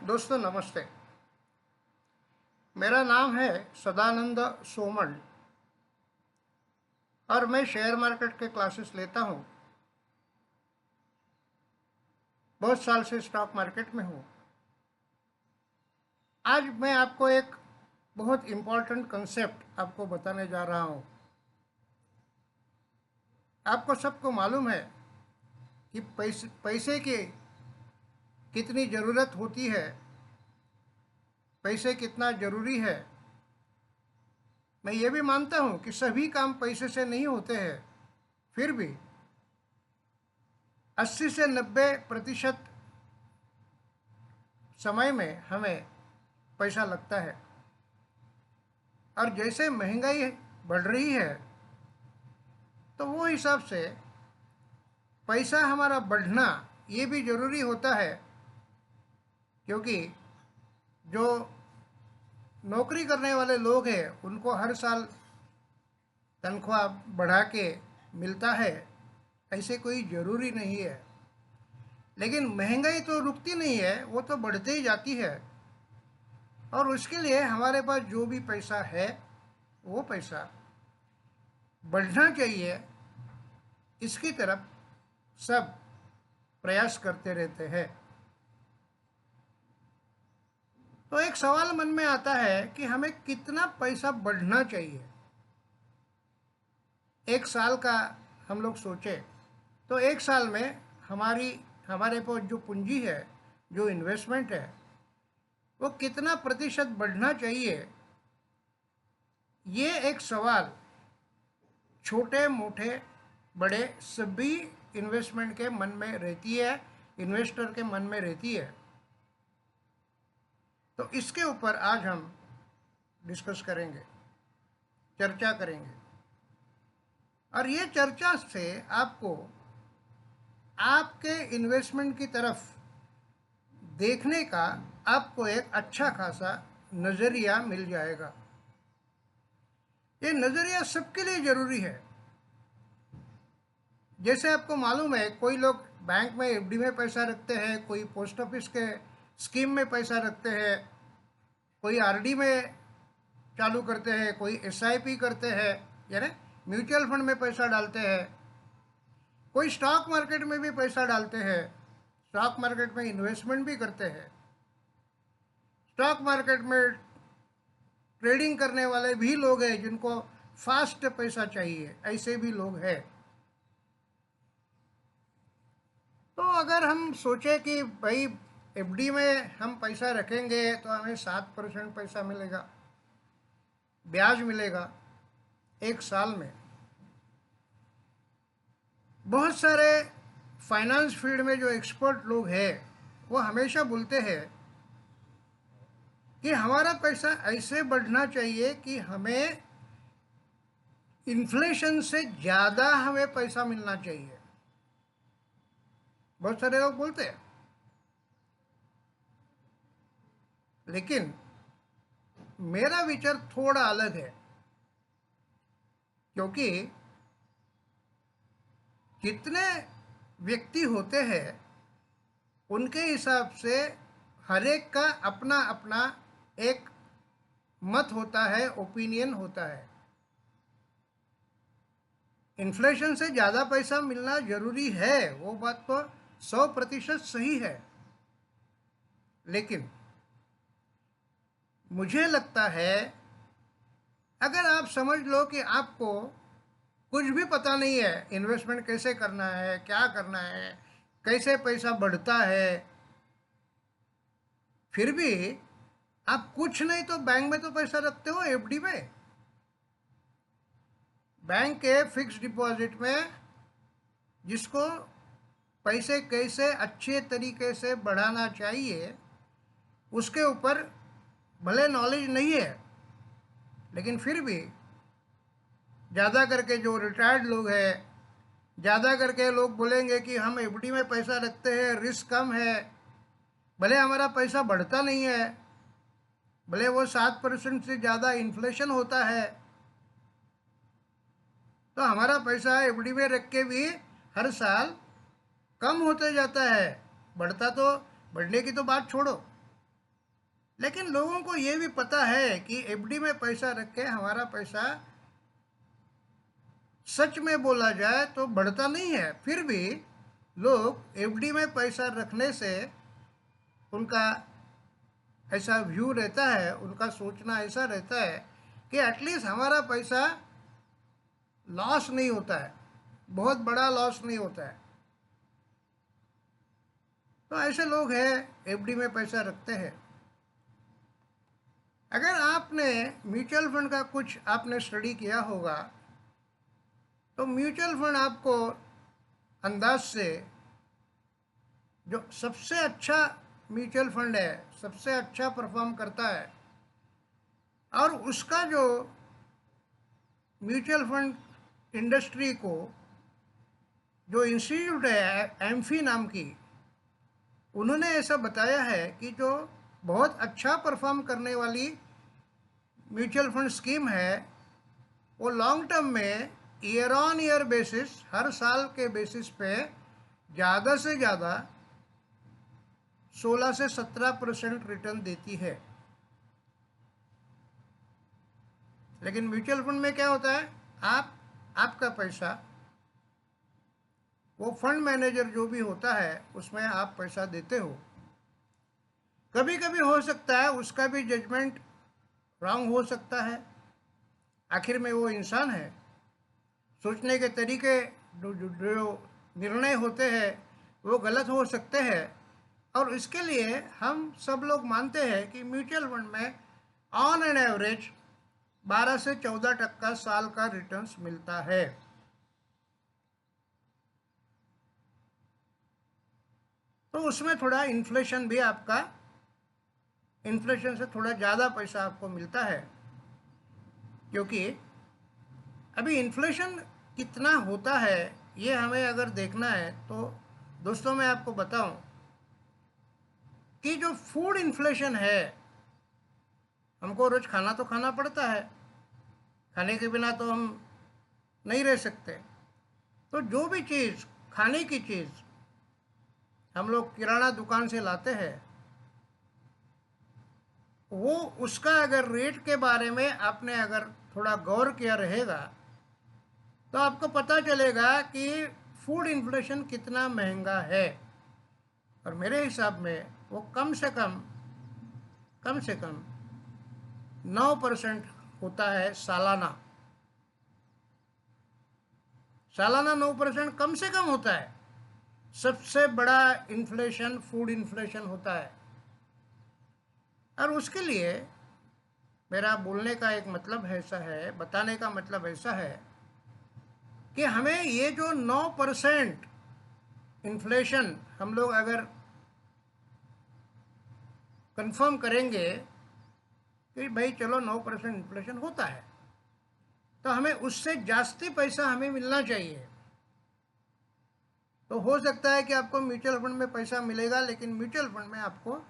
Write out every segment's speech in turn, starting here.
दोस्तों नमस्ते। मेरा नाम है सदानंद सोमन और मैं शेयर मार्केट के क्लासेस लेता हूँ। बहुत साल से स्टॉक मार्केट में हूँ। आज मैं आपको एक बहुत इम्पोर्टेंट कंसेप्ट आपको बताने जा रहा हूँ। आपको सबको मालूम है कि पैसे की कितनी ज़रूरत होती है, पैसे कितना ज़रूरी है। मैं ये भी मानता हूँ कि सभी काम पैसे से नहीं होते हैं, फिर भी 80 से 90% समय में हमें पैसा लगता है। और जैसे महंगाई बढ़ रही है तो वो हिसाब से पैसा हमारा बढ़ना ये भी ज़रूरी होता है, क्योंकि जो नौकरी करने वाले लोग हैं उनको हर साल तनख्वाह बढ़ा के मिलता है, ऐसे कोई ज़रूरी नहीं है। लेकिन महंगाई तो रुकती नहीं है, वो तो बढ़ते ही जाती है। और उसके लिए हमारे पास जो भी पैसा है वो पैसा बढ़ना चाहिए, इसकी तरफ सब प्रयास करते रहते हैं। तो एक सवाल मन में आता है कि हमें कितना पैसा बढ़ना चाहिए। एक साल का हम लोग सोचे तो एक साल में हमारे पास जो पूंजी है, जो इन्वेस्टमेंट है, वो कितना प्रतिशत बढ़ना चाहिए। ये एक सवाल छोटे मोटे बड़े सभी इन्वेस्टमेंट के मन में रहती है, इन्वेस्टर के मन में रहती है। तो इसके ऊपर आज हम डिस्कस करेंगे, चर्चा करेंगे। और ये चर्चा से आपको आपके इन्वेस्टमेंट की तरफ देखने का आपको एक अच्छा खासा नज़रिया मिल जाएगा। ये नज़रिया सबके लिए ज़रूरी है। जैसे आपको मालूम है, कोई लोग बैंक में एफडी में पैसा रखते हैं, कोई पोस्ट ऑफिस के स्कीम में पैसा रखते हैं, कोई आरडी में चालू करते हैं, कोई एसआईपी करते हैं, यानी म्यूचुअल फंड में पैसा डालते हैं, कोई स्टॉक मार्केट में भी पैसा डालते हैं, स्टॉक मार्केट में इन्वेस्टमेंट भी करते हैं। स्टॉक मार्केट में ट्रेडिंग करने वाले भी लोग हैं जिनको फास्ट पैसा चाहिए, ऐसे भी लोग हैं। तो अगर हम सोचे कि भाई एफडी में हम पैसा रखेंगे तो हमें 7% पैसा मिलेगा, ब्याज मिलेगा एक साल में। बहुत सारे फाइनेंस फील्ड में जो एक्सपर्ट लोग हैं वो हमेशा बोलते हैं कि हमारा पैसा ऐसे बढ़ना चाहिए कि हमें इन्फ्लेशन से ज़्यादा हमें पैसा मिलना चाहिए। बहुत सारे लोग बोलते हैं, लेकिन मेरा विचार थोड़ा अलग है। क्योंकि जितने व्यक्ति होते हैं उनके हिसाब से हर एक का अपना अपना एक मत होता है, ओपिनियन होता है। इन्फ्लेशन से ज़्यादा पैसा मिलना जरूरी है, वो बात तो 100% सही है। लेकिन मुझे लगता है अगर आप समझ लो कि आपको कुछ भी पता नहीं है, इन्वेस्टमेंट कैसे करना है, क्या करना है, कैसे पैसा बढ़ता है, फिर भी आप कुछ नहीं तो बैंक में तो पैसा रखते हो, एफडी में, बैंक के फिक्स डिपॉजिट में, जिसको पैसे कैसे अच्छे तरीके से बढ़ाना चाहिए उसके ऊपर भले नॉलेज नहीं है, लेकिन फिर भी ज़्यादा करके जो रिटायर्ड लोग हैं, ज़्यादा करके लोग बोलेंगे कि हम एफडी में पैसा रखते हैं, रिस्क कम है, भले हमारा पैसा बढ़ता नहीं है, भले वो 7% से ज़्यादा इन्फ्लेशन होता है, तो हमारा पैसा एफडी में रख के भी हर साल कम होते जाता है, बढ़ता तो, बढ़ने की तो बात छोड़ो। लेकिन लोगों को ये भी पता है कि एफडी में पैसा रख के हमारा पैसा, सच में बोला जाए तो बढ़ता नहीं है, फिर भी लोग एफडी में पैसा रखने से उनका ऐसा व्यू रहता है, उनका सोचना ऐसा रहता है कि एटलीस्ट हमारा पैसा लॉस नहीं होता है, बहुत बड़ा लॉस नहीं होता है। तो ऐसे लोग हैं एफडी में पैसा रखते हैं। अगर आपने म्यूचुअल फंड का कुछ आपने स्टडी किया होगा तो म्यूचुअल फंड आपको अंदाज से जो सबसे अच्छा म्यूचुअल फंड है, सबसे अच्छा परफॉर्म करता है, और उसका जो म्यूचुअल फंड इंडस्ट्री को जो इंस्टीट्यूट है एम्फी नाम की, उन्होंने ऐसा बताया है कि जो बहुत अच्छा परफॉर्म करने वाली म्यूचुअल फंड स्कीम है वो लॉन्ग टर्म में ईयर ऑन ईयर बेसिस, हर साल के बेसिस पे ज़्यादा से ज़्यादा 16 से 17% रिटर्न देती है। लेकिन म्यूचुअल फंड में क्या होता है, आपका पैसा, वो फंड मैनेजर जो भी होता है उसमें आप पैसा देते हो। कभी कभी हो सकता है उसका भी जजमेंट रॉन्ग हो सकता है, आखिर में वो इंसान है, सोचने के तरीके जो निर्णय होते हैं वो गलत हो सकते हैं। और इसके लिए हम सब लोग मानते हैं कि म्यूचुअल फंड में ऑन एन एवरेज 12 से 14% साल का रिटर्न्स मिलता है। तो उसमें थोड़ा इन्फ्लेशन भी आपका, इन्फ्लेशन से थोड़ा ज़्यादा पैसा आपको मिलता है, क्योंकि अभी इन्फ्लेशन कितना होता है ये हमें अगर देखना है तो दोस्तों मैं आपको बताऊं कि जो फूड इन्फ्लेशन है, हमको रोज़ खाना तो खाना पड़ता है, खाने के बिना तो हम नहीं रह सकते। तो जो भी चीज़, खाने की चीज़ हम लोग किराना दुकान से लाते हैं, वो उसका अगर रेट के बारे में आपने अगर थोड़ा गौर किया रहेगा तो आपको पता चलेगा कि फूड इन्फ्लेशन कितना महंगा है। और मेरे हिसाब में वो कम से कम 9% होता है सालाना। सालाना 9% कम से कम होता है। सबसे बड़ा इन्फ्लेशन फूड इन्फ्लेशन होता है। और उसके लिए मेरा बोलने का एक मतलब ऐसा है, बताने का मतलब ऐसा है कि हमें ये जो 9% इन्फ्लेशन हम लोग अगर कंफर्म करेंगे कि भाई चलो 9% इन्फ्लेशन होता है, तो हमें उससे जास्ती पैसा हमें मिलना चाहिए। तो हो सकता है कि आपको म्यूचुअल फंड में पैसा मिलेगा, लेकिन म्यूचुअल फंड में आपको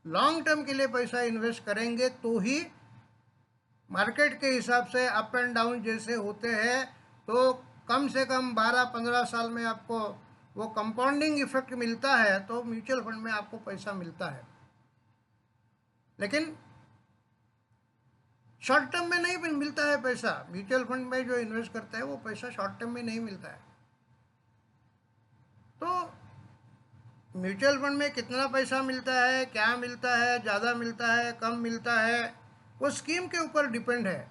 लॉन्ग टर्म के लिए पैसा इन्वेस्ट करेंगे तो ही, मार्केट के हिसाब से अप एंड डाउन जैसे होते हैं, तो कम से कम 12-15 साल में आपको वो कंपाउंडिंग इफेक्ट मिलता है, तो म्यूचुअल फंड में आपको पैसा मिलता है। लेकिन शॉर्ट टर्म में नहीं मिलता है पैसा। म्यूचुअल फंड में जो इन्वेस्ट करता है वो पैसा शॉर्ट टर्म में नहीं मिलता है। तो म्यूचुअल फंड में कितना पैसा मिलता है, क्या मिलता है, ज़्यादा मिलता है, कम मिलता है, वो स्कीम के ऊपर डिपेंड है,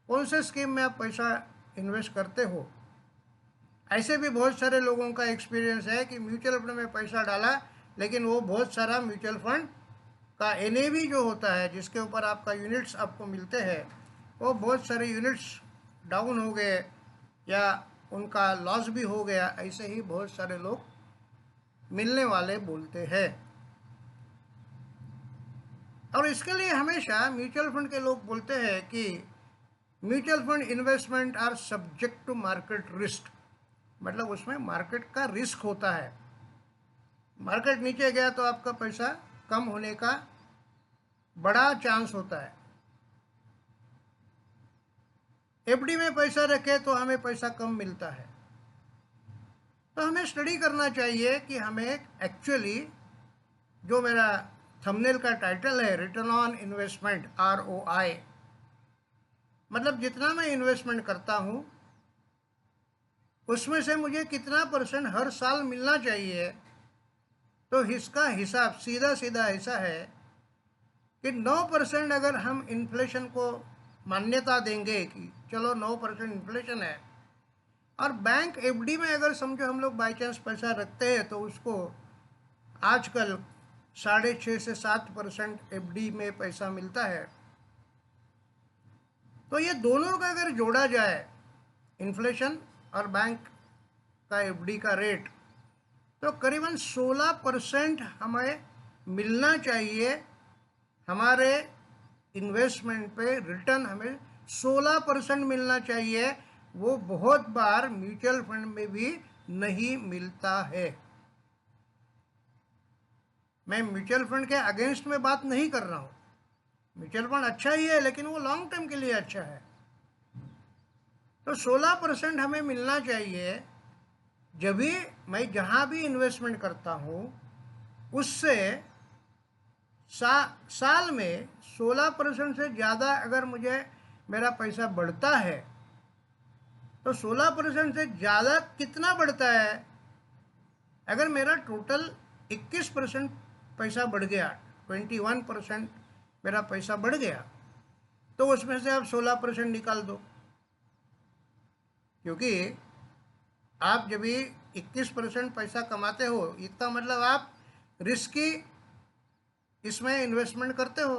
कौन से स्कीम में आप पैसा इन्वेस्ट करते हो। ऐसे भी बहुत सारे लोगों का एक्सपीरियंस है कि म्यूचुअल फंड में पैसा डाला, लेकिन वो बहुत सारा म्यूचुअल फंड का एनएवी जो होता है, जिसके ऊपर आपका यूनिट्स आपको मिलते हैं, वो बहुत सारे यूनिट्स डाउन हो गए या उनका लॉस भी हो गया। ऐसे ही बहुत सारे लोग मिलने वाले बोलते हैं। और इसके लिए हमेशा म्यूचुअल फंड के लोग बोलते हैं कि mutual fund investment are subject to market risk, मतलब उसमें मार्केट का रिस्क होता है। मार्केट नीचे गया तो आपका पैसा कम होने का बड़ा चांस होता है। एफडी में पैसा रखे तो हमें पैसा कम मिलता है। तो हमें स्टडी करना चाहिए कि हमें एक्चुअली जो मेरा थंबनेल का टाइटल है रिटर्न ऑन इन्वेस्टमेंट, ROI। मतलब जितना मैं इन्वेस्टमेंट करता हूँ उसमें से मुझे कितना % हर साल मिलना चाहिए। तो इसका हिसाब सीधा सीधा ऐसा है कि 9% अगर हम इन्फ्लेशन को मान्यता देंगे कि चलो 9% इन्फ्लेशन है, और बैंक FD में अगर समझो हम लोग बाई चांस पैसा रखते हैं तो उसको आजकल 6.5 से 7% FD में पैसा मिलता है। तो ये दोनों का अगर जोड़ा जाए, इन्फ्लेशन और बैंक का FD का रेट, तो करीबन 16% हमें मिलना चाहिए। हमारे इन्वेस्टमेंट पे रिटर्न हमें 16% मिलना चाहिए। वो बहुत बार म्यूचुअल फंड में भी नहीं मिलता है। मैं म्यूचुअल फंड के अगेंस्ट में बात नहीं कर रहा हूँ। म्यूचुअल फंड अच्छा ही है, लेकिन वो लॉन्ग टर्म के लिए अच्छा है। तो 16% हमें मिलना चाहिए। जब भी मैं जहाँ भी इन्वेस्टमेंट करता हूँ उससे साल में 16% से ज़्यादा अगर मुझे मेरा पैसा बढ़ता है, तो 16% से ज़्यादा कितना बढ़ता है? अगर मेरा टोटल 21% पैसा बढ़ गया, 21% मेरा पैसा बढ़ गया, तो उसमें से आप 16% निकाल दो। क्योंकि आप जब भी 21% पैसा कमाते हो, इसका मतलब आप रिस्की इसमें इन्वेस्टमेंट करते हो।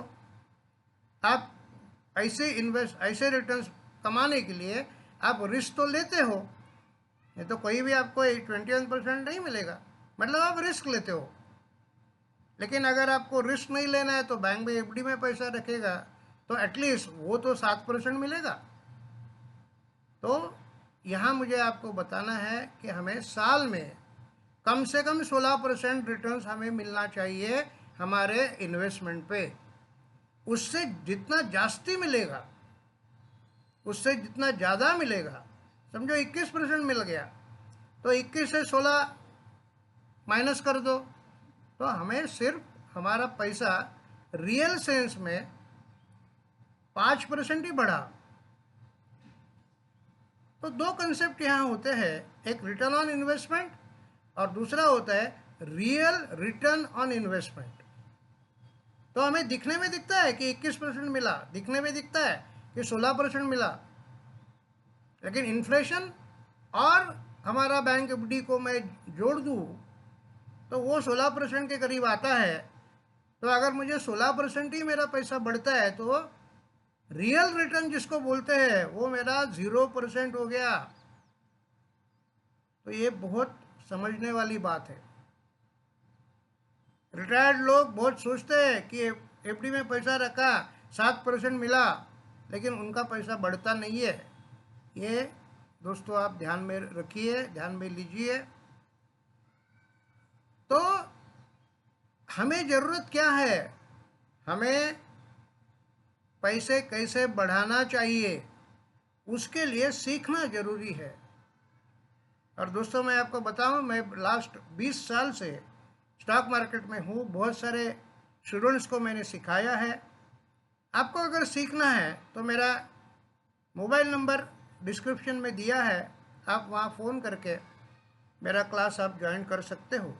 आप ऐसे रिटर्न्स कमाने के लिए आप रिस्क तो लेते हो। नहीं तो कोई भी आपको 21% नहीं मिलेगा, मतलब आप रिस्क लेते हो। लेकिन अगर आपको रिस्क नहीं लेना है तो बैंक में FD में पैसा रखेगा तो एटलीस्ट वो तो 7% मिलेगा। तो यहाँ मुझे आपको बताना है कि हमें साल में कम से कम 16% रिटर्न्स हमें मिलना चाहिए हमारे इन्वेस्टमेंट पे। उससे जितना जास्ती मिलेगा, उससे जितना ज़्यादा मिलेगा, समझो 21% मिल गया तो 21 से 16 माइनस कर दो, तो हमें सिर्फ हमारा पैसा रियल सेंस में 5% ही बढ़ा। तो दो कंसेप्ट यहाँ होते हैं, एक रिटर्न ऑन इन्वेस्टमेंट और दूसरा होता है रियल रिटर्न ऑन इन्वेस्टमेंट। तो हमें दिखने में दिखता है कि 21% मिला, दिखने में दिखता है कि 16% मिला, लेकिन इन्फ्लेशन और हमारा बैंक FD को मैं जोड़ दूँ तो वो 16% के करीब आता है। तो अगर मुझे 16% ही मेरा पैसा बढ़ता है तो रियल रिटर्न जिसको बोलते हैं वो मेरा 0% हो गया। तो ये बहुत समझने वाली बात है। रिटायर्ड लोग बहुत सोचते हैं कि FD में पैसा रखा, 7% मिला, लेकिन उनका पैसा बढ़ता नहीं है। ये दोस्तों आप ध्यान में रखिए, ध्यान में लीजिए। तो हमें ज़रूरत क्या है? हमें पैसे कैसे बढ़ाना चाहिए, उसके लिए सीखना ज़रूरी है। और दोस्तों मैं आपको बताऊं, मैं लास्ट 20 साल से स्टॉक मार्केट में हूँ। बहुत सारे स्टूडेंट्स को मैंने सिखाया है। आपको अगर सीखना है तो मेरा मोबाइल नंबर डिस्क्रिप्शन में दिया है, आप वहाँ फ़ोन करके मेरा क्लास आप ज्वाइन कर सकते हो।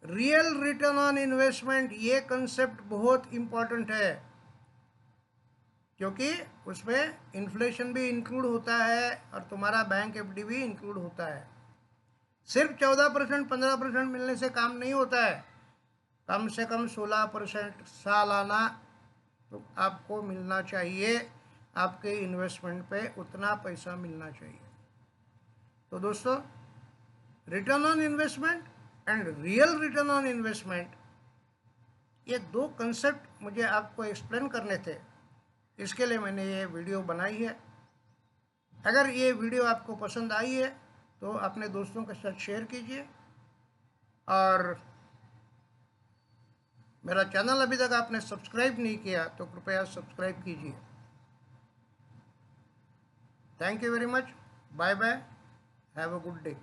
रियल रिटर्न ऑन इन्वेस्टमेंट, ये कंसेप्ट बहुत इम्पॉर्टेंट है, क्योंकि उसमें इन्फ्लेशन भी इंक्लूड होता है और तुम्हारा बैंक FD भी इंक्लूड होता है। सिर्फ 14% 15% मिलने से काम नहीं होता है, कम से कम 16% सालाना तो आपको मिलना चाहिए। आपके इन्वेस्टमेंट पे उतना पैसा मिलना चाहिए। तो दोस्तों, return on investment and real return on investment, ये दो कंसेप्ट मुझे आपको एक्सप्लेन करने थे, इसके लिए मैंने ये वीडियो बनाई है। अगर ये वीडियो आपको पसंद आई है तो अपने दोस्तों के साथ शेयर कीजिए, और मेरा चैनल अभी तक आपने सब्सक्राइब नहीं किया तो कृपया सब्सक्राइब कीजिए। Thank you very much. Bye bye. Have a good day.